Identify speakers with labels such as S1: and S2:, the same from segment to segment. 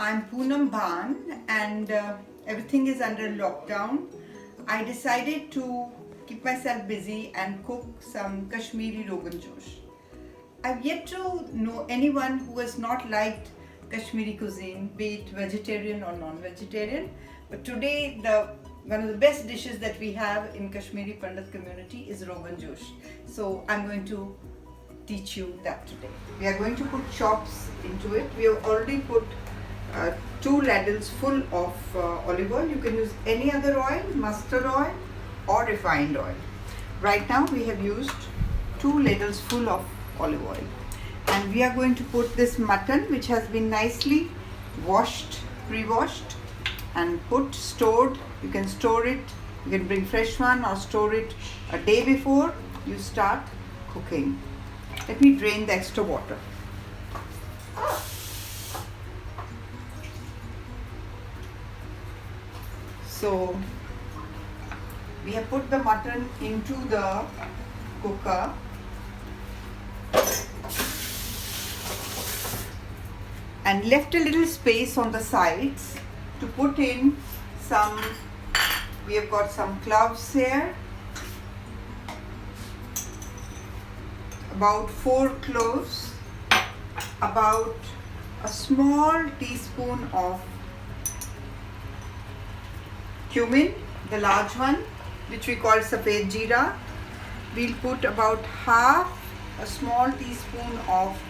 S1: I'm Poonam Bhan and everything is under lockdown. I decided to keep myself busy and cook some Kashmiri Rogan Josh. I've yet to know anyone who has not liked Kashmiri cuisine, be it vegetarian or non-vegetarian. But today, one of the best dishes that we have in Kashmiri Pandit community is Rogan Josh. So I'm going to teach you that today. We are going to put chops into it. We have already put 2 ladles full of olive oil. You can use any other oil, mustard oil or refined oil. Right now we have used 2 ladles full of olive oil. And we are going to put this mutton, which has been nicely washed, pre-washed and stored. You can store it, you can bring fresh one or store it a day before you start cooking. Let me drain the extra water. So we have put the mutton into the cooker. And left a little space on the sides to put in some, we have got some cloves here, about 4 cloves, about a small teaspoon of cumin, the large one, which we call safed jeera. We'll put about a small teaspoon of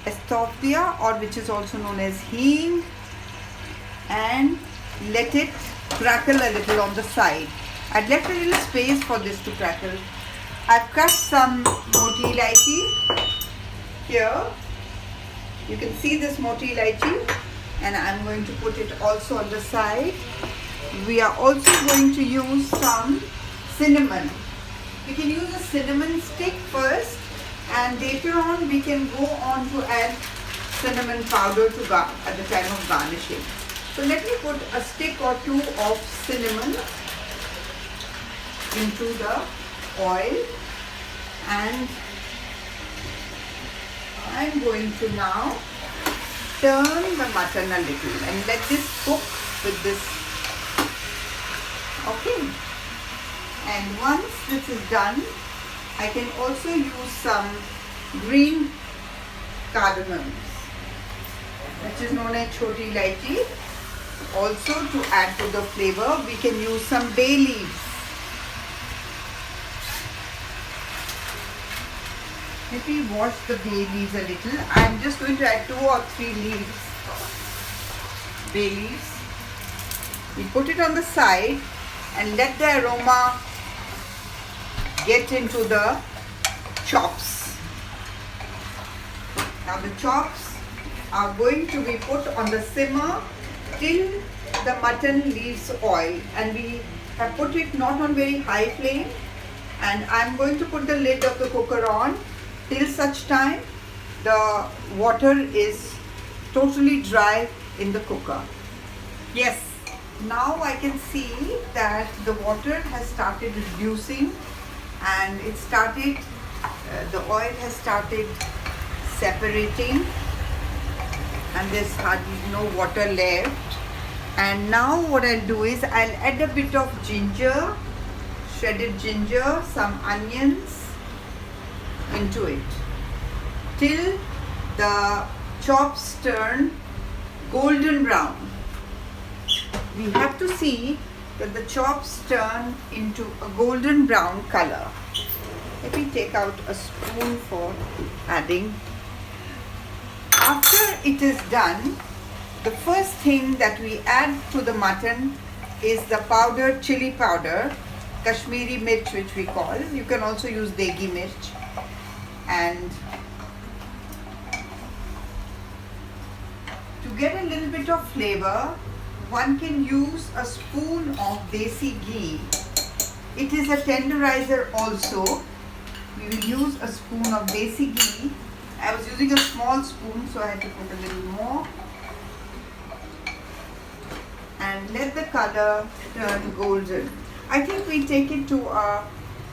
S1: estofia, or which is also known as hing, and let it crackle a little on the side. I'd left a little space for this to crackle. I've cut some moti ilaichi here. You can see this moti ilaichi, and I'm going to put it also on the side. We are also going to use some cinnamon. We can use a cinnamon stick first, and later on we can go on to add cinnamon powder at the time of garnishing. So let me put a stick or 2 of cinnamon into the oil, and I'm going to now turn the mutton a little and let this cook with this. Okay, and once this is done, I can also use some green cardamoms, which is known as choti ilaichi. Also, to add to the flavor, we can use some bay leaves. Let me wash the bay leaves a little. I am just going to add 2 or 3 leaves, bay leaves. We put it on the side and let the aroma get into the chops. Now the chops are going to be put on the simmer till the mutton leaves oil, and we have put it not on very high flame, and I'm going to put the lid of the cooker on till such time the water is totally dry in the cooker. Yes, now I can see that the water has started reducing, and the oil has started separating, and there's hardly no water left. And now what I'll do is I'll add a bit of ginger, shredded ginger, some onions into it till the chops turn golden brown. We have to see that the chops turn into a golden brown color. Let me take out a spoon for adding. After it is done, the first thing that we add to the mutton is the powdered chili powder, Kashmiri mirch, which we call. You can also use degi mirch. And to get a little bit of flavor, one can use a spoon of desi ghee. It is a tenderizer also. We will use a spoon of desi ghee. I was using a small spoon, so I had to put a little more. And let the color turn golden. I think we take it to a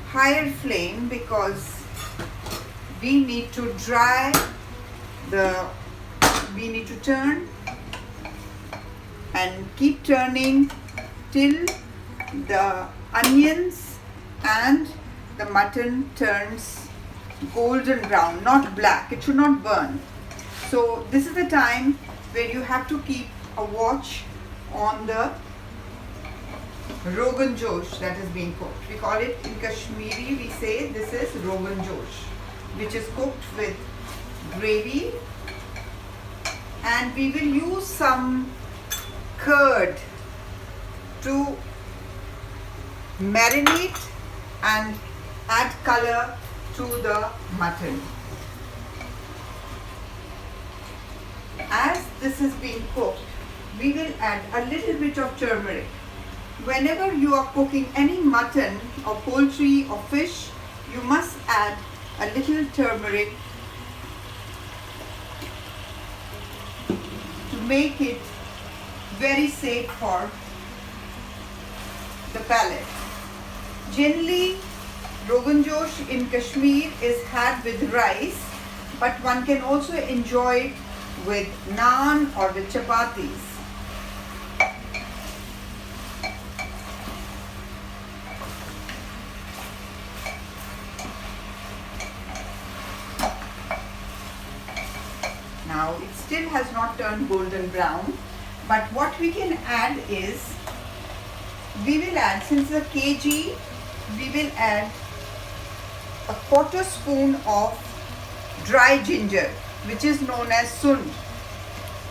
S1: higher flame because we need to turn and keep turning till the onions and the mutton turns golden brown, not black. It should not burn. So this is the time where you have to keep a watch on the Rogan Josh that is being cooked. We call it in Kashmiri, we say this is Rogan Josh, which is cooked with gravy, and we will use some curd to marinate and add color to the mutton. As this is being cooked, we will add a little bit of turmeric. Whenever you are cooking any mutton or poultry or fish, you must add a little turmeric to make it very safe for the palate. Generally, Rogan Josh in Kashmir is had with rice, but one can also enjoy it with naan or with chapatis. Now it still has not turned golden brown, but what we can add is, we will add, since it's a kg, we will add a quarter spoon of dry ginger, which is known as sund,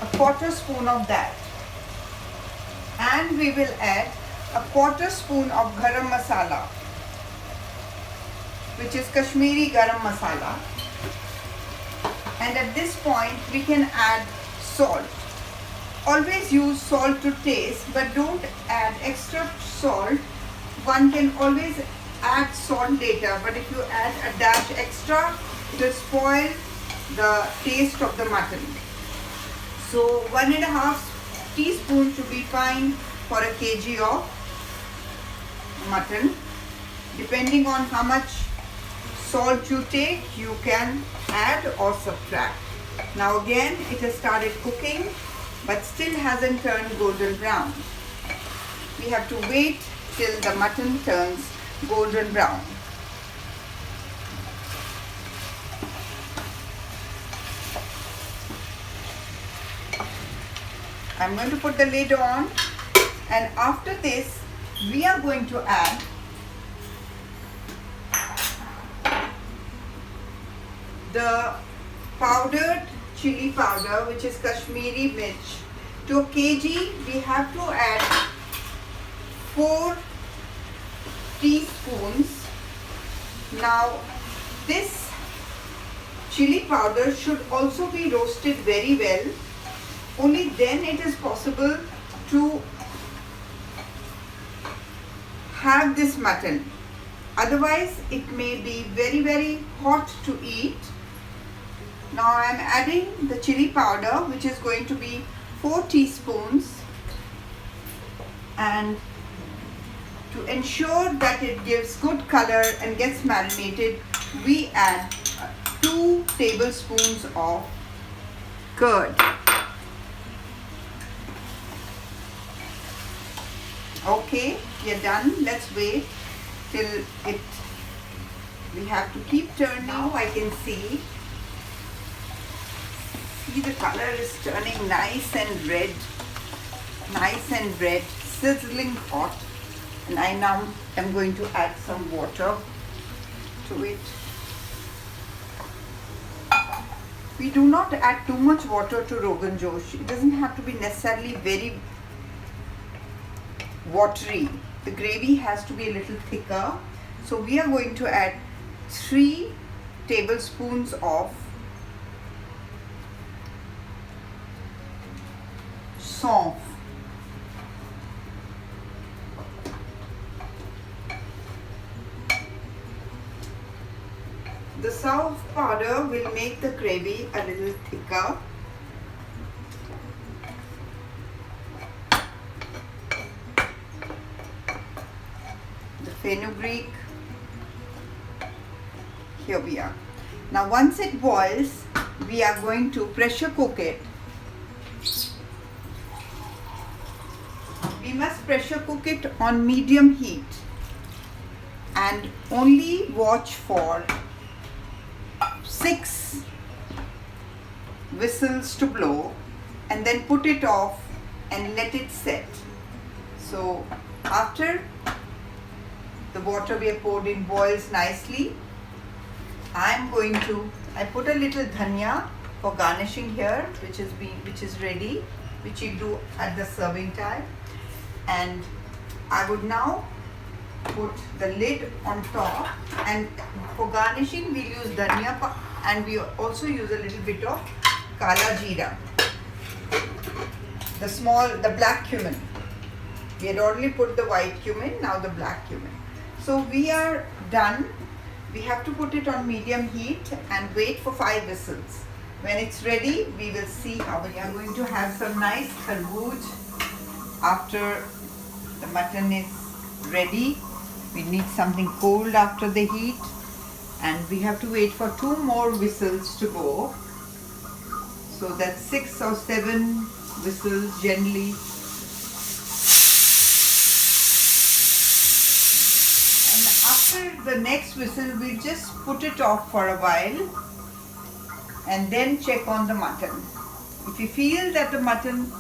S1: a quarter spoon of that, and we will add a quarter spoon of garam masala, which is Kashmiri garam masala. And at this point we can add salt. Always use salt to taste, but don't add extra salt. One can always add salt later, but if you add a dash extra, it will spoil the taste of the mutton. So 1.5 teaspoons should be fine for a kg of mutton. Depending on how much salt you take, you can add or subtract. Now again it has started cooking, but still hasn't turned golden brown. We have to wait till the mutton turns golden brown. I'm going to put the lid on, and after this we are going to add the powdered chili powder, which is Kashmiri mirch. To a kg we have to add 4 teaspoons. Now this chili powder should also be roasted very well. Only then it is possible to have this mutton. Otherwise it may be very, very hot to eat. Now I am adding the chili powder, which is going to be 4 teaspoons, and to ensure that it gives good color and gets marinated, we add 2 tablespoons of curd. Okay, we are done. Let's wait till it, we have to keep turning. Now I can see the color is turning nice and red, sizzling hot, and I now am going to add some water to it. We do not add too much water to Rogan Josh. It doesn't have to be necessarily very watery. The gravy has to be a little thicker. So we are going to add 3 tablespoons of saunf. The saunf powder will make the gravy a little thicker. The fenugreek, here we are. Now once it boils, we are going to pressure cook it We must pressure cook it on medium heat and only watch for 6 whistles to blow and then put it off and let it set. So after the water we have poured in boils nicely, I put a little dhania for garnishing here, which is ready, which you do at the serving time, and I would now put the lid on top, and for garnishing we use dhania and we also use a little bit of kala jeera, the black cumin. We had already put the white cumin, now the black cumin. So we are done. We have to put it on medium heat and wait for 5 whistles. When it's ready, we will see how we are going to have some nice kharbooj after the mutton is ready. We need something cold after the heat, and we have to wait for 2 more whistles to go. So that's 6 or 7 whistles generally. After the next whistle, we just put it off for a while and then check on the mutton. If you feel that the mutton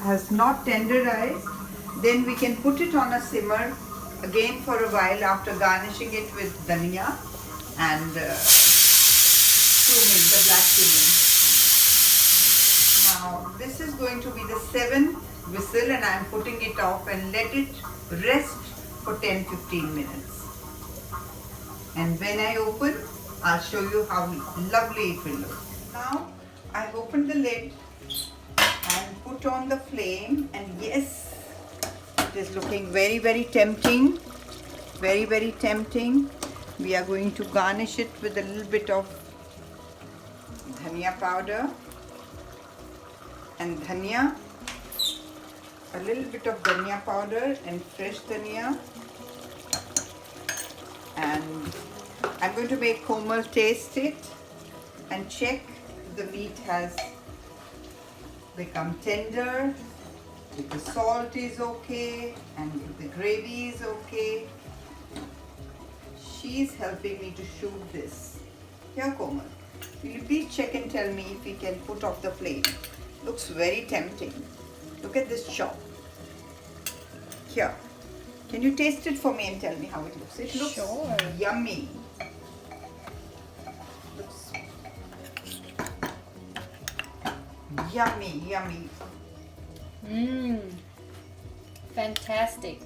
S1: has not tenderized, then we can put it on a simmer again for a while after garnishing it with dhania and cumin, the black cumin. Now this is going to be the 7th whistle and I am putting it off and let it rest for 10-15 minutes. And when I open, I'll show you how lovely it will look. Now I've opened the lid and put on the flame, and yes, it is looking very, very tempting. Very, very tempting. We are going to garnish it with a little bit of dhania powder and dhania, a little bit of dhania powder and fresh dhania. And I'm going to make Komal taste it and check if the meat has become tender, if the salt is okay, and if the gravy is okay. She's helping me to shoot this. Here, Komal, will you please check and tell me if we can put off the flame? Looks very tempting. Look at this chop. Here. Can you taste it for me and tell me how it looks? It looks yummy. Looks yummy, yummy.
S2: Fantastic.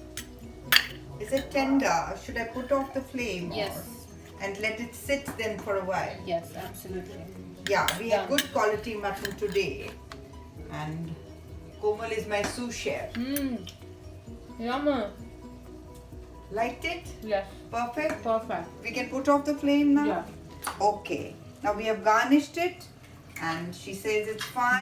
S1: Is it tender? Should I put off the flame?
S2: Yes.
S1: And let it sit then for a while?
S2: Yes, absolutely.
S1: Yeah, we have good quality mutton today. And Komal is my sous chef.
S2: Yummy.
S1: Liked it?
S2: Yes.
S1: Perfect?
S2: Perfect.
S1: We can put off the flame now?
S2: Yeah.
S1: Okay. Now we have garnished it and she says it's fine.